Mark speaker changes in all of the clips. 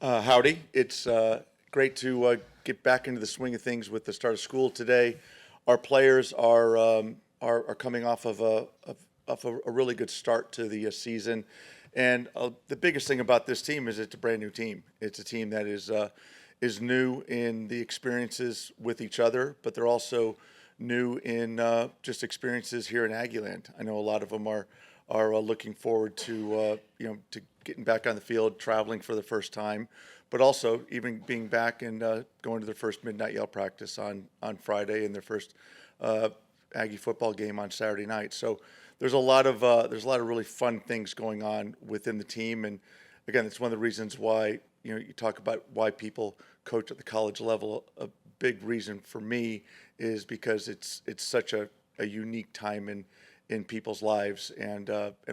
Speaker 1: Howdy. It's great to get back into the swing of things with the start of school today. Our players are coming off of a really good start to the season, and the biggest thing about this team is it's a brand new team. It's a team that is new in the experiences with each other, but they're also new in just experiences here in Aggieland. I know a lot of them are looking forward to to getting back on the field, traveling for the first time, but also even being back and going to their first midnight yell practice on Friday and their first Aggie football game on Saturday night. So there's a lot of really fun things going on within the team, and again, it's one of the reasons why you talk about why people coach at the college level. A big reason for me is because it's such a unique time in people's lives, and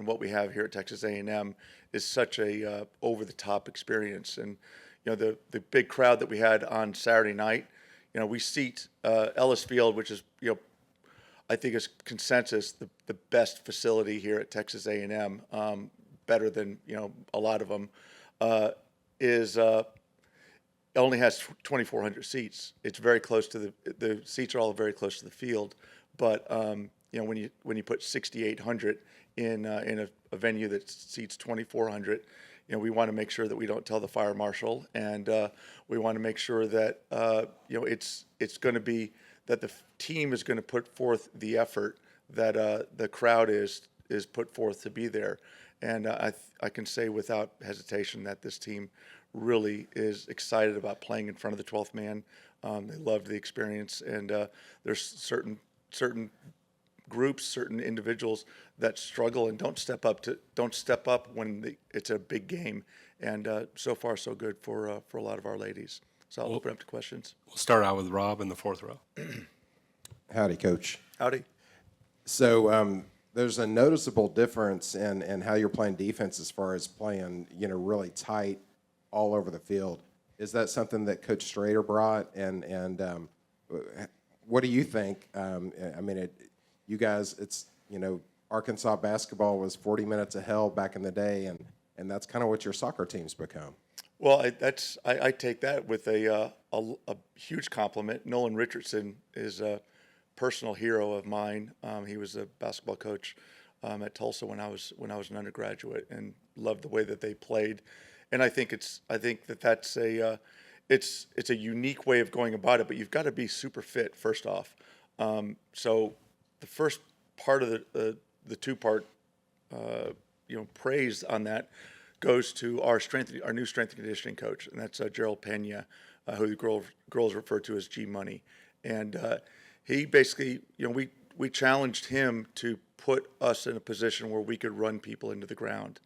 Speaker 1: what we have here at Texas A&M is such a over the top experience. And the big crowd that we had on Saturday night, we seat Ellis Field, which is I think is consensus the best facility here at Texas A&M, better than a lot of them. Is It only has 2,400 seats. It's very close to the seats are all very close to the field, but when you put 6,800 in a venue that seats 2,400, we want to make sure that we don't tell the fire marshal, and we want to make sure that it's going to be that the team is going to put forth the effort that the crowd is put forth to be there, and I can say without hesitation that this team really is excited about playing in front of the 12th man. They loved the experience, and there's certain groups, certain individuals that struggle and don't step up when it's a big game. And so far, so good for a lot of our ladies. So I'll open up to questions.
Speaker 2: We'll start out with Rob in the fourth row.
Speaker 3: Howdy, Coach.
Speaker 1: Howdy.
Speaker 3: So there's a noticeable difference in how you're playing defense as far as playing, really tight all over the field. Is that something that Coach Strader brought? And what do you think? You guys, Arkansas basketball was 40 minutes of hell back in the day, and that's kind of what your soccer team's become.
Speaker 1: Well, I take that with a huge compliment. Nolan Richardson is a personal hero of mine. He was a basketball coach at Tulsa when I was an undergraduate, and loved the way that they played. And I think that's a unique way of going about it. But you've got to be super fit first off. So the first part of the two-part praise on that goes to our new strength and conditioning coach, and that's Gerald Pena, who the girls refer to as G Money. And he basically, we challenged him to put us in a position where we could run people into the ground.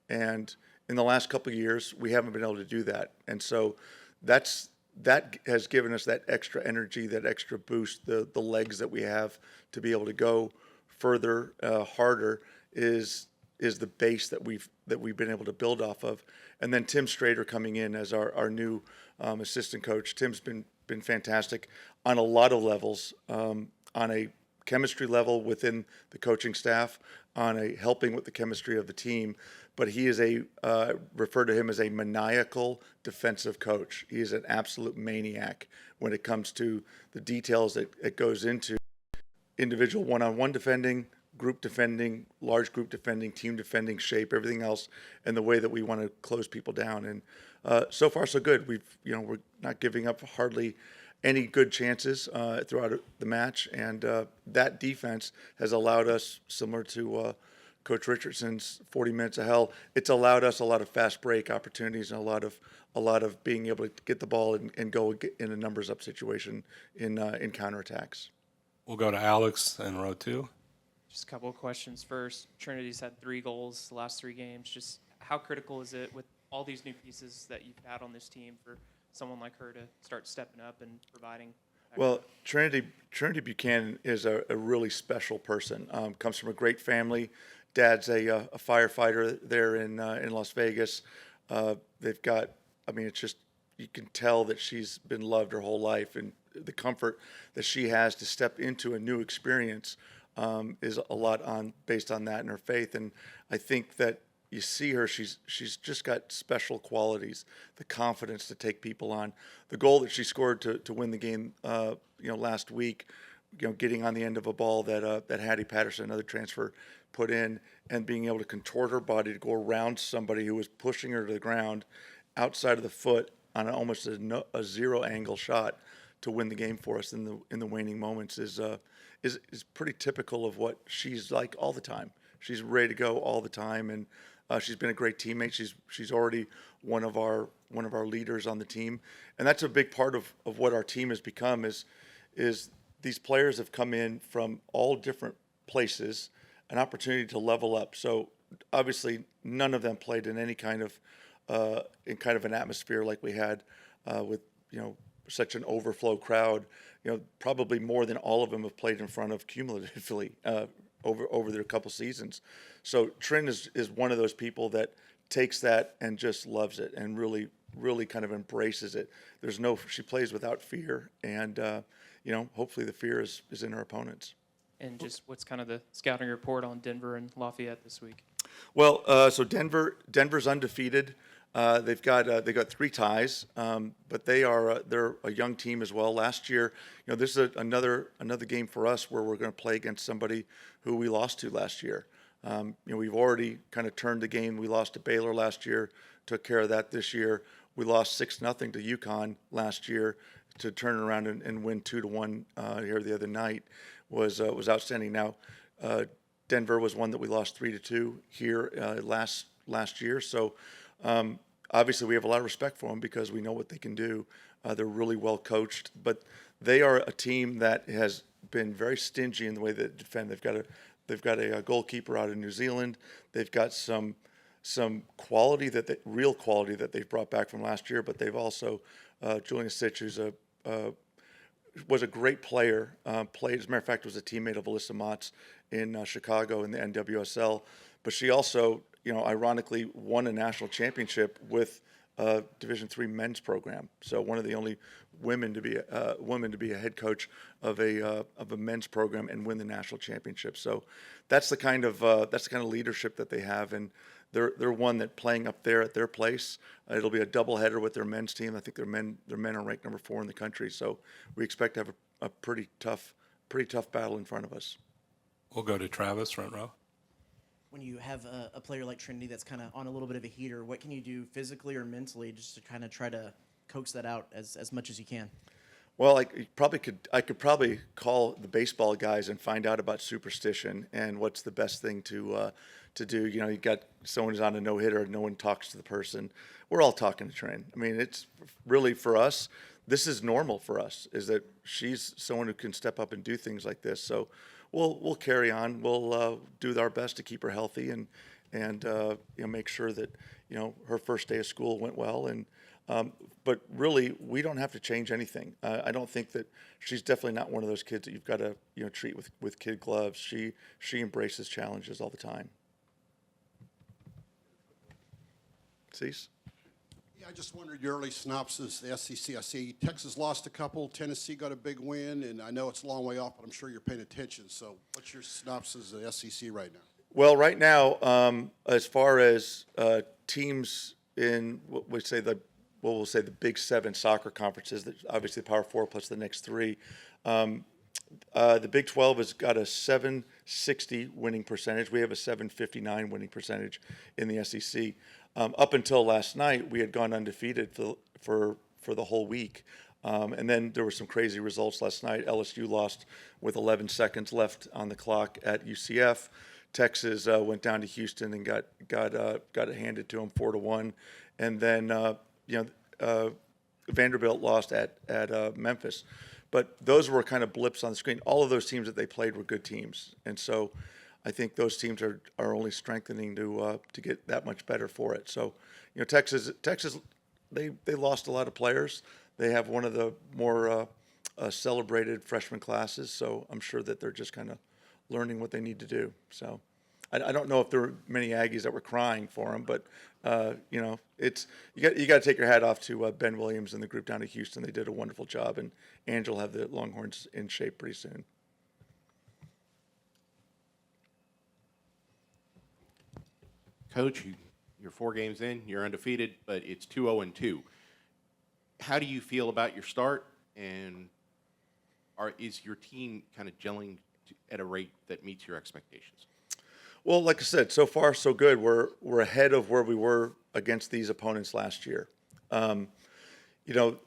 Speaker 1: And in the last couple of years, we haven't been able to do that. And so that has given us that extra energy, that extra boost, the legs that we have to be able to go further, harder is the base that we've been able to build off of. And then Tim Strader coming in as our new assistant coach. Tim's been fantastic on a lot of levels, on a chemistry level within the coaching staff, on a helping with the chemistry of the team. But he is refer to him as a maniacal defensive coach. He is an absolute maniac when it comes to the details that it goes into individual one-on-one defending, group defending, large group defending, team defending, shape, everything else, and the way that we want to close people down. And so far, so good. We're not giving up hardly any good chances throughout the match, and that defense has allowed us, similar to Coach Richardson's 40 minutes of hell, it's allowed us a lot of fast break opportunities and a lot of being able to get the ball and go in a numbers up situation in counterattacks.
Speaker 2: We'll go to Alex in row two.
Speaker 4: Just a couple of questions. First, Trinity's had 3 goals the last 3 games. Just how critical is it with all these new pieces that you've had on this team for someone like her to start stepping up and providing?
Speaker 1: Well, Trinity Buchanan is a really special person. Comes from a great family. Dad's a firefighter there in Las Vegas. They've got, it's just, you can tell that she's been loved her whole life, and the comfort that she has to step into a new experience is a lot based on that and her faith. And I think that you see her, she's just got special qualities, the confidence to take people on. The goal that she scored to win the game, last week, getting on the end of a ball that Hattie Patterson, another transfer, put in, and being able to contort her body to go around somebody who was pushing her to the ground outside of the foot on almost a zero angle shot to win the game for us in the waning moments is pretty typical of what she's like all the time. She's ready to go all the time, and she's been a great teammate. She's already one of our leaders on the team, and that's a big part of what our team has become. Is these players have come in from all different places, an opportunity to level up. So obviously, none of them played in any kind of an atmosphere like we had with such an overflow crowd. Probably more than all of them have played in front of cumulatively over their couple seasons. So Trin is one of those people that takes that and just loves it and really kind of embraces it. She plays without fear, and hopefully the fear is in her opponents.
Speaker 4: And just what's kind of the scouting report on Denver and Lafayette this week?
Speaker 1: Well, so Denver's undefeated. They've got 3 ties, but they're a young team as well. Last year, this is another game for us where we're going to play against somebody who we lost to last year. We've already kind of turned the game. We lost to Baylor last year, took care of that this year. We lost 6-0 to UConn last year to turn around and win 2-1 here the other night was outstanding. Now, Denver was one that we lost 3-2 here last year. So obviously we have a lot of respect for them because we know what they can do. They're really well coached, but they are a team that has been very stingy in the way they defend. They've got a goalkeeper out of New Zealand. They've got some quality real quality that they've brought back from last year, but they've also Julian Sitch, who's was a great player. Played, as a matter of fact, was a teammate of Alyssa Mott's in Chicago in the NWSL. But she also, ironically, won a national championship with a Division III men's program. So one of the only women to be a head coach of a men's program and win the national championship. So that's the kind of leadership that they have, and they're one that playing up there at their place. It'll be a doubleheader with their men's team. I think their men are ranked number 4 in the country. So we expect to have a pretty tough battle in front of us.
Speaker 2: We'll go to Travis, front row.
Speaker 5: When you have a player like Trinity that's kind of on a little bit of a heater, what can you do physically or mentally just to kind of try to coax that out as much as you can?
Speaker 1: Well, I could probably call the baseball guys and find out about superstition and what's the best thing to do. You got someone who's on a no-hitter, no one talks to the person. We're all talking to Trin. I mean, it's really, for us, this is normal for us, is that she's someone who can step up and do things like this. So we'll carry on. We'll do our best to keep her healthy and make sure that her first day of school went well. And but really, we don't have to change anything. I don't think that she's definitely not one of those kids that you've got to treat with kid gloves. She embraces challenges all the time. Cease?
Speaker 6: Yeah, I just wondered your early synopsis, the SEC. I see Texas lost a couple, Tennessee got a big win, and I know it's a long way off, but I'm sure you're paying attention. So what's your synopsis of the SEC right now?
Speaker 1: Well, right now, as far as teams in we'll say the Big 7 soccer conferences, obviously the Power 4 plus the next 3, the Big 12 has got a 760 winning percentage. We have a 759 winning percentage in the SEC. Up until last night, we had gone undefeated for the whole week. And then there were some crazy results last night. LSU lost with 11 seconds left on the clock at UCF. Texas went down to Houston and got it handed to them 4-1. And then Vanderbilt lost at Memphis. But those were kind of blips on the screen. All of those teams that they played were good teams, and so I think those teams are only strengthening to get that much better for it. So, Texas, they lost a lot of players. They have one of the more celebrated freshman classes, so I'm sure that they're just kind of learning what they need to do. So, I don't know if there were many Aggies that were crying for them, but it's you got to take your hat off to Ben Williams and the group down at Houston. They did a wonderful job, and Angel will have the Longhorns in shape pretty soon.
Speaker 7: coach, you're 4 games in, you're undefeated, but it's 2-0-2. How do you feel about your start, and is your team kind of gelling at a rate that meets your expectations?
Speaker 1: Well, like I said, so far so good. We're ahead of where we were against these opponents last year.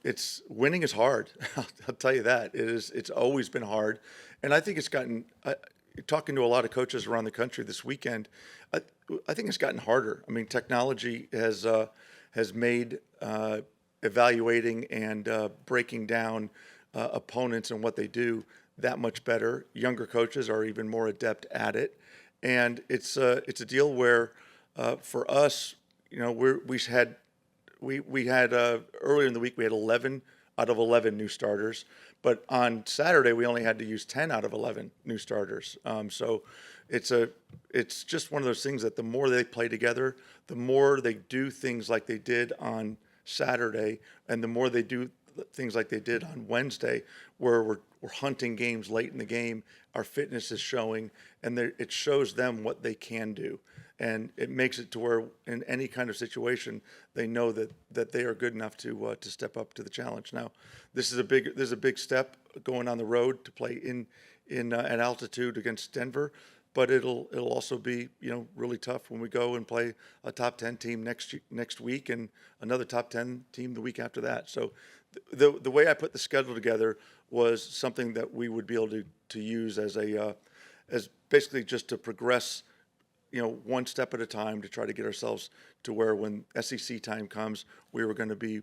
Speaker 1: It's winning is hard. I'll tell you that. It's always been hard, and I think it's gotten. Talking to a lot of coaches around the country this weekend, I think it's gotten harder. I mean, technology has made evaluating and breaking down opponents and what they do that much better. Younger coaches are even more adept at it, and it's a deal where for us, we had earlier in the week we had 11 out of 11 new starters, but on Saturday we only had to use 10 out of 11 new starters. So it's just one of those things that the more they play together, the more they do things like they did on Saturday, and the more they do things like they did on Wednesday, where we're hunting games late in the game, our fitness is showing, and it shows them what they can do. And it makes it to where in any kind of situation, they know that they are good enough to step up to the challenge. Now, this is a big step going on the road to play at altitude against Denver, but it'll also be really tough when we go and play a top 10 team next week and another top 10 team the week after that. So the way I put the schedule together was something that we would be able to use as basically just to progress one step at a time to try to get ourselves to where when SEC time comes, we were going to be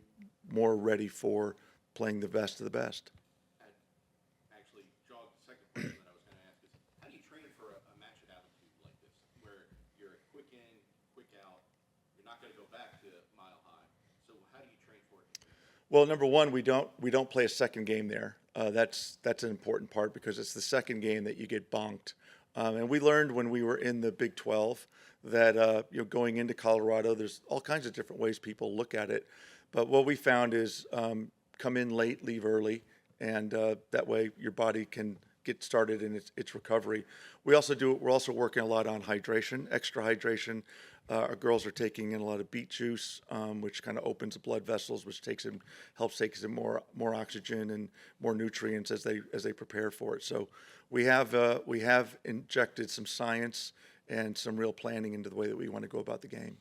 Speaker 1: more ready for playing the best of the best.
Speaker 7: Actually, Jog, the second question that I was going to ask is, how do you train for a match at altitude like this, where you're quick in, quick out, you're not going to go back to Mile High? So how do you train for it?
Speaker 1: Well, number one, we don't play a second game there. That's an important part because it's the second game that you get bonked. And we learned when we were in the Big 12 that going into Colorado, there's all kinds of different ways people look at it. But what we found is come in late, leave early, and that way your body can get started in its recovery. We're also working a lot on hydration, extra hydration. Our girls are taking in a lot of beet juice, which kind of opens the blood vessels, which helps take in more oxygen and more nutrients as they prepare for it. So we have injected some science and some real planning into the way that we want to go about the game.